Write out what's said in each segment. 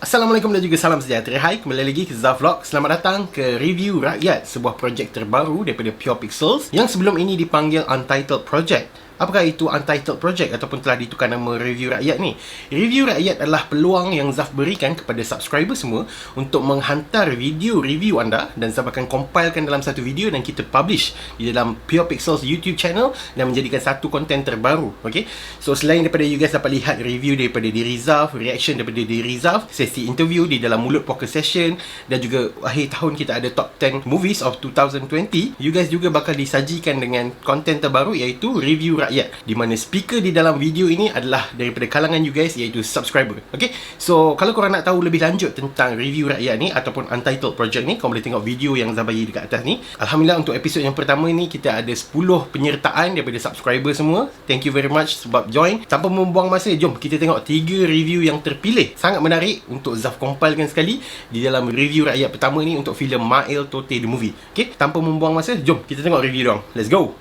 Assalamualaikum dan juga salam sejahtera. Hai, kembali lagi ke Zaf Vlog. Selamat datang ke Review Rakyat, sebuah projek terbaru daripada Pure Pixels yang sebelum ini dipanggil Untitled Project. Apakah itu Untitled Project ataupun telah ditukar nama Review Rakyat ni? Review Rakyat adalah peluang yang Zaf berikan kepada subscriber semua untuk menghantar video review anda dan Zaf akan compilekan dalam satu video dan kita publish di dalam Pure Pixels YouTube channel dan menjadikan satu konten terbaru. Okay? So selain daripada you guys dapat lihat review daripada diri Zaf, reaction daripada diri Zaf, sesi interview di dalam Mulut Poker Session dan juga akhir tahun kita ada top 10 movies of 2020, you guys juga bakal disajikan dengan konten terbaru iaitu Review Rakyat, di mana speaker di dalam video ini adalah daripada kalangan you guys iaitu subscriber. Okay, so kalau korang nak tahu lebih lanjut tentang Review Rakyat ni ataupun Untitled Project ni, korang boleh tengok video yang Zaf bagi dekat atas ni. Alhamdulillah untuk episod yang pertama ni kita ada 10 penyertaan daripada subscriber semua. Thank you very much sebab join. Tanpa membuang masa, jom kita tengok 3 review yang terpilih. Sangat menarik untuk Zaf compilekan sekali di dalam Review Rakyat pertama ni untuk filem Mael Tote The Movie. Okay, tanpa membuang masa, jom kita tengok review diorang. Let's go!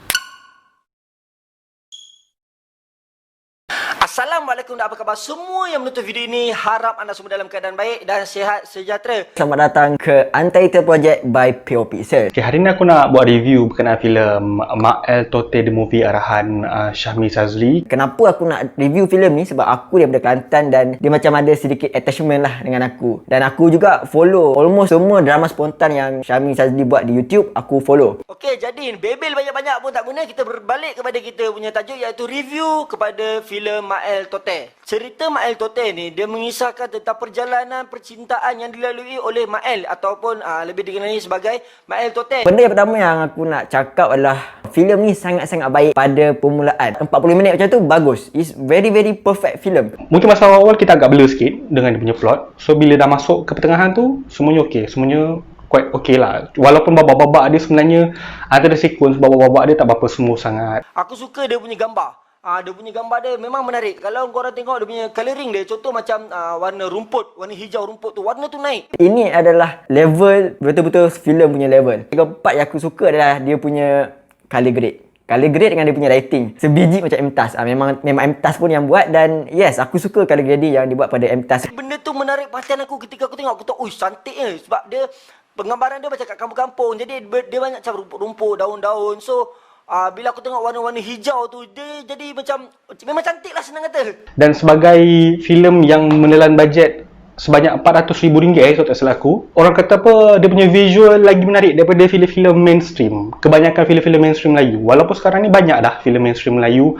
Assalamualaikum dan apa khabar semua yang menonton video ini. Harap anda semua dalam keadaan baik dan sihat sejahtera. Selamat datang ke Untitled Project by Pure Pixels. Okay, hari ni aku nak buat review berkenaan filem Mael Tote The Movie arahan Syahmi Sazli. Kenapa aku nak review filem ni? Sebab aku daripada Kelantan dan dia macam ada sedikit attachment lah dengan aku. Dan aku juga follow almost semua drama spontan yang Syahmi Sazli buat di YouTube, aku follow. Okey, jadi bebel banyak-banyak pun tak guna. Kita berbalik kepada kita punya tajuk iaitu review kepada filem Mael Tote. Cerita Mael Tote ni dia mengisahkan tentang perjalanan percintaan yang dilalui oleh Mael ataupun lebih dikenali sebagai Mael Tote. Benda yang pertama yang aku nak cakap adalah filem ni sangat-sangat baik pada permulaan. 40 minit macam tu bagus. It's very perfect filem. Mungkin masa awal kita agak blur sikit dengan dia punya plot. So bila dah masuk ke pertengahan tu, semuanya okey. Semuanya quite okey lah. Walaupun babak-babak dia sebenarnya antara sequence babak-babak dia tak berapa smooth sangat. Aku suka dia punya gambar. Dia punya gambar dia memang menarik. Kalau korang tengok dia punya colouring dia, contoh macam warna rumput, warna hijau rumput tu, warna tu naik. Ini adalah level betul-betul filem punya level. Yang part yang aku suka adalah dia punya color grade. Color grade dengan dia punya writing. Sebiji macam MTAS. Memang MTAS pun yang buat dan yes, aku suka color grading yang dibuat pada MTAS. Benda tu menarik perhatian aku ketika aku tengok. Aku tahu, cantiknya. Sebab dia, penggambaran dia macam kat kampung-kampung. Jadi dia banyak macam rumput-rumput, daun-daun. So, bila aku tengok warna-warna hijau tu, dia jadi macam, memang cantik lah senang kata. Dan sebagai filem yang menelan bajet sebanyak RM400,000 kalau tak salah aku, orang kata apa, dia punya visual lagi menarik daripada filem-filem mainstream. Kebanyakan filem-filem mainstream Melayu. Walaupun sekarang ni banyak dah filem mainstream Melayu,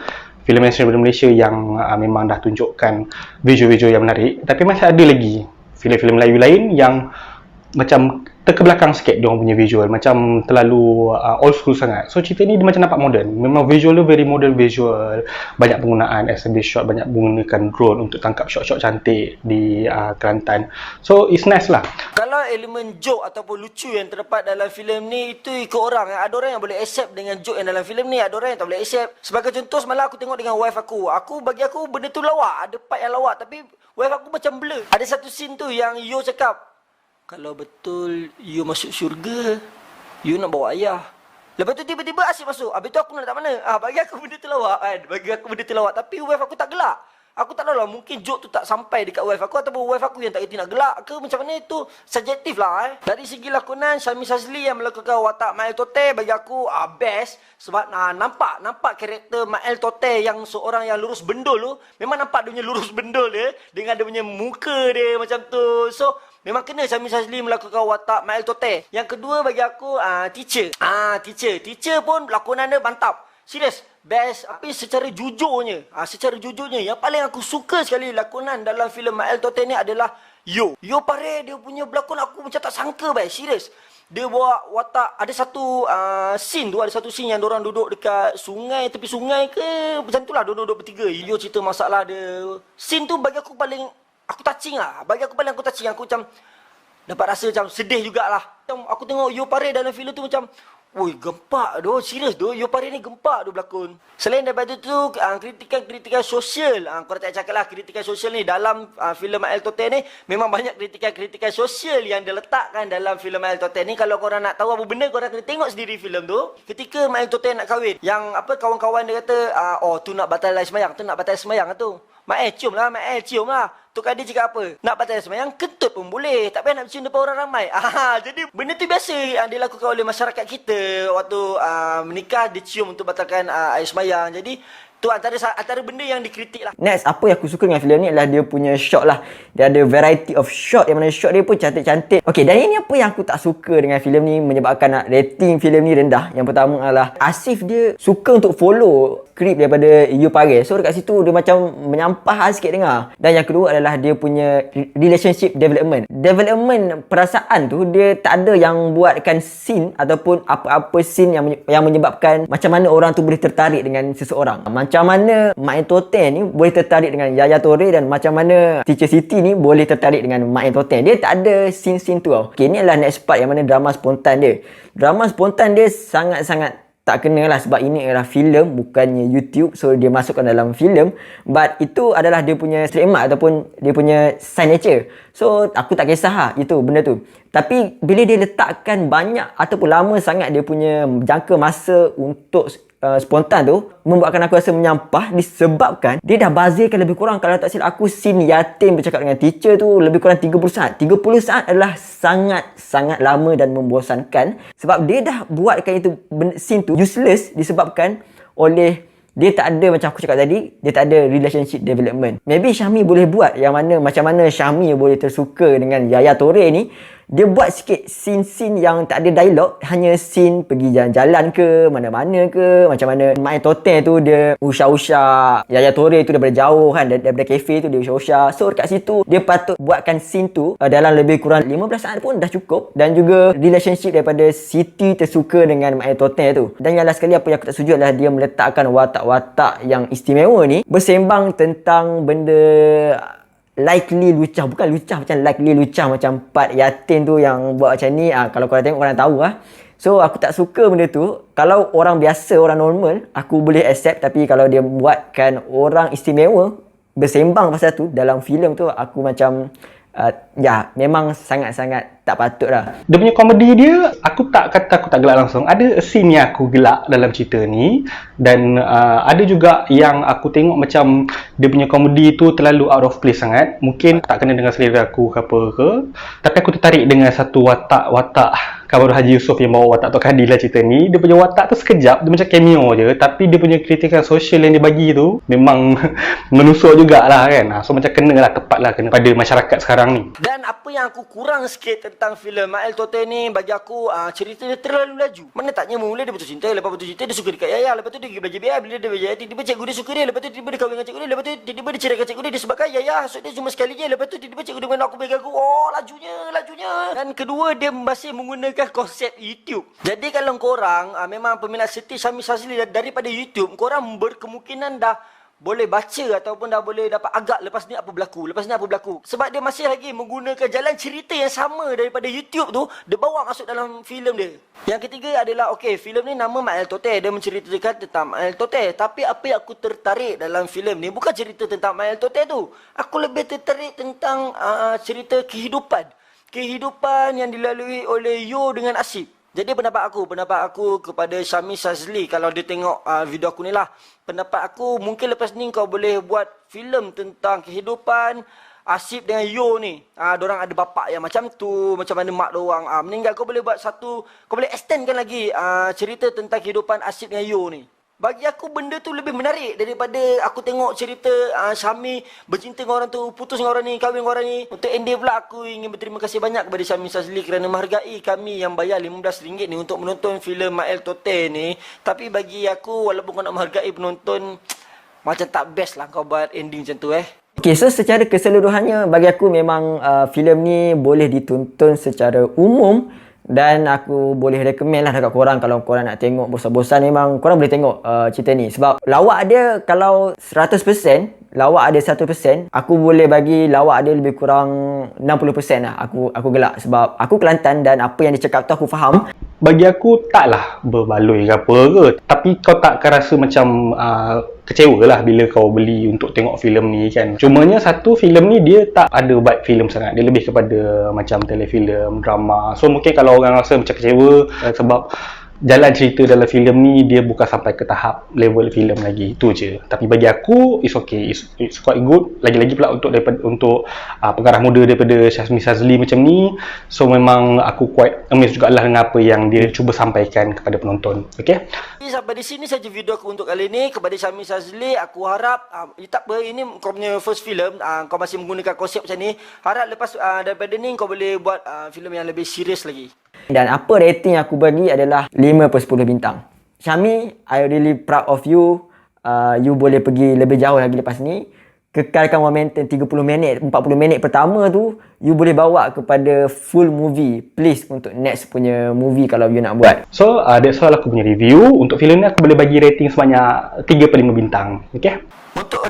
filem mainstream daripada Malaysia yang memang dah tunjukkan visual-visual yang menarik. Tapi masih ada lagi filem-filem Melayu lain yang macam terkebelakang sikit dia orang punya visual, macam terlalu old school sangat. So cerita ni dia macam nampak moden. Memang visual dia very modern visual. Banyak penggunaan SMB shot, banyak menggunakan drone untuk tangkap shot-shot cantik di Kelantan. So it's nice lah. Kalau elemen joke ataupun lucu yang terdapat dalam filem ni, itu ikut orang. Ada orang yang boleh accept dengan joke yang dalam filem ni, ada orang yang tak boleh accept. Sebagai contoh, semalam aku tengok dengan wife aku. Bagi aku benda tu lawak. Ada part yang lawak tapi wife aku macam blur. Ada satu scene tu yang Yo cakap, kalau betul you masuk syurga, you nak bawa ayah. Lepas tu tiba-tiba asyik masuk. Habis tu aku nak letak mana? Bagi aku benda tu lawak kan. Bagi aku benda tu lawak. Tapi wife aku tak gelak. Aku tak tahu lah. Mungkin joke tu tak sampai dekat wife aku. Ataupun wife aku yang tak kerti nak gelak ke. Macam mana itu subjektif lah. Dari segi lakonan, Syahmi Sazli yang melakukan watak Mael Tote bagi aku best. Sebab nampak karakter Mael Tote yang seorang yang lurus bendul tu. Memang nampak dia punya lurus bendul dia. Dengan dia punya muka dia macam tu. So, memang kena Syahmi Sazli melakukan watak Mael Tote. Yang kedua bagi aku, teacher. Teacher pun lakonan dia mantap. Serius, best. Tapi secara jujurnya, yang paling aku suka sekali lakonan dalam filem Mael Tote ni adalah Yo Pare. Dia punya berlakon aku macam tak sangka, serius. Dia bawa watak, ada satu scene yang diorang duduk dekat sungai, tepi sungai ke, macam tu lah, duduk bertiga. Yo cerita masalah dia. Scene tu bagi aku paling, aku touching lah. Aku macam dapat rasa macam sedih jugalah. Aku tengok Yo Pare dalam filem tu macam, woi, gempak doh, serius doh. Yo Pare ni gempak doh berlakon. Selain daripada tu, kritikan sosial. Korang tak cakap lah kritikan sosial ni dalam filem Mael Tote ni. Memang banyak kritikan sosial yang diletakkan dalam filem Mael Tote ni. Kalau korang nak tahu apa benda, korang kena tengok sendiri filem tu. Ketika Mael Tote nak kahwin, yang kawan-kawan dia kata, tu nak batal sembahyang, tu. Cium lah, cium lah. Tok Kadir cakap apa? Nak batal semayang, kentut pun boleh. Tak payah nak cium depan orang ramai. Jadi benda tu biasa yang dilakukan oleh masyarakat kita. Waktu menikah, dia cium untuk batalkan air semayang. Jadi tu antara benda yang dikritik lah. Next, apa yang aku suka dengan filem ni adalah dia punya shot lah. Dia ada variety of shot yang mana shot dia pun cantik-cantik. Okay, dan ini apa yang aku tak suka dengan filem ni menyebabkan rating filem ni rendah. Yang pertama adalah Asif dia suka untuk follow skrip daripada You Paris. So dekat situ dia macam menyampah sikit dengar. Dan yang kedua adalah dia punya relationship development. Development perasaan tu dia tak ada yang buatkan scene ataupun apa-apa scene yang menyebabkan macam mana orang tu boleh tertarik dengan seseorang. Macam mana Mak Entoten ni boleh tertarik dengan Yaya Torre dan macam mana Teacher Siti ni boleh tertarik dengan Mak Entoten. Dia tak ada scene-scene tu tau. Okay, ni adalah next part yang mana drama spontan dia. Drama spontan dia sangat-sangat tak kena lah sebab ini adalah filem bukannya YouTube, so dia masukkan dalam filem, but itu adalah dia punya trademark ataupun dia punya signature. So aku tak kisah lah itu benda tu. Tapi bila dia letakkan banyak ataupun lama sangat dia punya jangka masa untuk spontan tu, membuatkan aku rasa menyampah disebabkan dia dah bazirkan lebih kurang, kalau tak silap aku, scene yatim bercakap dengan teacher tu lebih kurang 30 saat. 30 saat adalah sangat-sangat lama dan membosankan sebab dia dah buatkan itu scene tu useless disebabkan oleh dia tak ada, macam aku cakap tadi, dia tak ada relationship development. Maybe Syahmi boleh buat yang mana macam mana Syahmi boleh tersuka dengan Yaya Torre ni. Dia buat sikit scene-scene yang tak ada dialog, hanya scene pergi jalan-jalan ke, mana-mana ke, macam mana Mak Entoten tu dia usah-usah Yaya Torre tu daripada jauh kan, daripada kafe tu dia usah-usah. So dekat situ dia patut buatkan scene tu dalam lebih kurang 15 saat pun dah cukup. Dan juga relationship daripada Siti tersuka dengan Mak Entoten tu. Dan yang last sekali apa yang aku tak setuju adalah dia meletakkan watak-watak yang istimewa ni bersembang tentang benda likely lucah, bukan lucah macam likely lucah macam part yatim tu yang buat macam ni. Kalau korang tengok korang tahu lah. So aku tak suka benda tu. Kalau orang biasa, orang normal, aku boleh accept. Tapi kalau dia buatkan orang istimewa bersembang pasal tu dalam filem tu, aku macam memang sangat-sangat tak patut lah. Dia punya komedi dia, aku tak kata aku tak gelak langsung. Ada scene yang aku gelak dalam cerita ni. Dan ada juga yang aku tengok macam dia punya komedi tu terlalu out of place sangat. Mungkin tak kena dengan selera aku ke apa ke. Tapi aku tertarik dengan satu watak Kamarul Haji Yusof yang bawa watak Tok Kadir lah cerita ni. Dia punya watak tu sekejap, dia macam cameo je. Tapi dia punya kritikan sosial yang dia bagi tu memang menusuk jugalah kan. So macam kena lah, tepat lah kena pada masyarakat sekarang ni. Dan apa yang aku kurang sikit tentang filem Mak Entoten ni, bagi aku cerita dia terlalu laju. Mana taknya mula dia putus cinta, lepas putus cinta dia suka dekat Yaya, lepas tu dia pergi belajar BI, bila dia belajar tiba-tiba cikgu dia suka dia, lepas tu tiba-tiba dia kahwin dengan cikgu dia, lepas tu tiba-tiba dia ceraikan cikgu dia disebabkan Yaya hasut dia cuma sekali je, lepas tu tiba-tiba cikgu dia nak aku bagi aku. Lajunya. Dan kedua, dia masih menggunakan konsep YouTube. Jadi kalau korang memang peminat seti Syahmi Shazli daripada YouTube, korang berkemungkinan dah boleh baca ataupun dah boleh dapat agak lepas ni apa berlaku. Sebab dia masih lagi menggunakan jalan cerita yang sama daripada YouTube tu, dia bawa masuk dalam filem dia. Yang ketiga adalah, filem ni nama Mak Entoten, dia menceritakan tentang Mak Entoten. Tapi apa yang aku tertarik dalam filem ni bukan cerita tentang Mak Entoten tu. Aku lebih tertarik tentang cerita kehidupan yang dilalui oleh Yo dengan Asif. Jadi pendapat aku kepada Syahmi Shazli, kalau dia tengok video aku ni lah, pendapat aku mungkin lepas ni kau boleh buat filem tentang kehidupan Asif dengan Yo ni. Diorang ada bapak yang macam tu, macam mana mak diorang meninggal. Kau boleh buat kau boleh extendkan lagi cerita tentang kehidupan Asif dengan Yo ni. Bagi aku benda tu lebih menarik daripada aku tengok cerita Syahmi bercinta dengan orang tu, putus dengan orang ni, kahwin dengan orang ni. Untuk ending pula, aku ingin berterima kasih banyak kepada Syahmi Shazli kerana menghargai kami yang bayar RM15 ni untuk menonton filem Mak Entoten ni. Tapi bagi aku, walaupun kau nak menghargai penonton, macam tak best lah kau buat ending macam tu Okay, so secara keseluruhannya bagi aku memang filem ni boleh ditonton secara umum. Dan aku boleh recommend lah dekat korang, kalau korang nak tengok bosan-bosan, memang korang boleh tengok cerita ni. Sebab lawak dia kalau 100%, lawak ada 100%, aku boleh bagi lawak dia lebih kurang 60% lah. Aku gelak sebab aku Kelantan dan apa yang dia cakap tu aku faham. Bagi aku taklah berbaloi ke apa ke. Tapi kau takkan rasa macam kecewa lah bila kau beli untuk tengok filem ni kan. Cumanya satu, filem ni dia tak ada vibe filem sangat. Dia lebih kepada macam telefilm, drama. So mungkin kalau orang rasa macam kecewa sebab jalan cerita dalam filem ni dia bukan sampai ke tahap level filem lagi, itu je. Tapi bagi aku it's okay, it's quite good. Lagi-lagi pula untuk pengarah muda daripada Syazmi Shazli macam ni, so memang aku quite amazed jugalah dengan apa yang dia cuba sampaikan kepada penonton. Okay, sampai di sini saja video aku untuk kali ini. Kepada Syazmi Shazli, aku harap tak apa, ini kau punya first film, kau masih menggunakan konsep macam ni. Harap lepas daripada ni kau boleh buat filem yang lebih serius lagi. Dan apa rating aku bagi adalah 5/10 bintang. Syami, I really proud of you. You boleh pergi lebih jauh lagi lepas ni. Kekalkan momentum 30 minit, 40 minit pertama tu, you boleh bawa kepada full movie. Please, untuk next punya movie kalau you nak buat. so that's all aku punya review. Untuk filem ni aku boleh bagi rating sebanyak 3/5 bintang. Okay, Untuk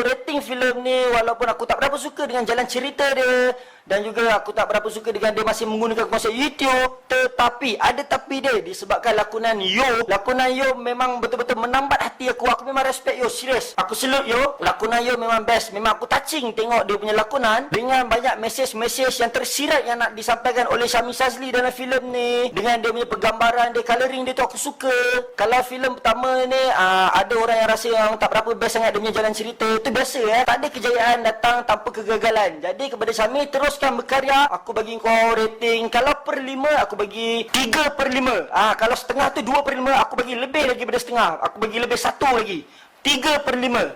rating filem ni, walaupun aku tak berapa suka dengan jalan cerita dia, dan juga aku tak berapa suka dengan dia masih menggunakan konsep YouTube, tetapi ada tapi dia, disebabkan lakonan Yo memang betul-betul menambat hati aku. Aku memang respect Yo, serius. Aku salute Yo. Lakonan Yo memang best. Memang aku touching tengok dia punya lakonan dengan banyak mesej-mesej yang tersirat yang nak disampaikan oleh Syazmi Shazli dalam filem ni. Dengan dia punya penggambaran dia, colouring dia tu aku suka. Kalau filem pertama ni ada orang yang rasa yang tak berapa best sangat dia punya jalan cerita, tu biasa tak ada kejayaan datang tanpa kegagalan. Jadi kepada Syazmi, teruskan berkarya. Aku bagi kau rating, kalau per 5 aku bagi 3/5. Kalau setengah tu 2/5, aku bagi lebih lagi daripada setengah. Aku bagi lebih 1 lagi. 3/5.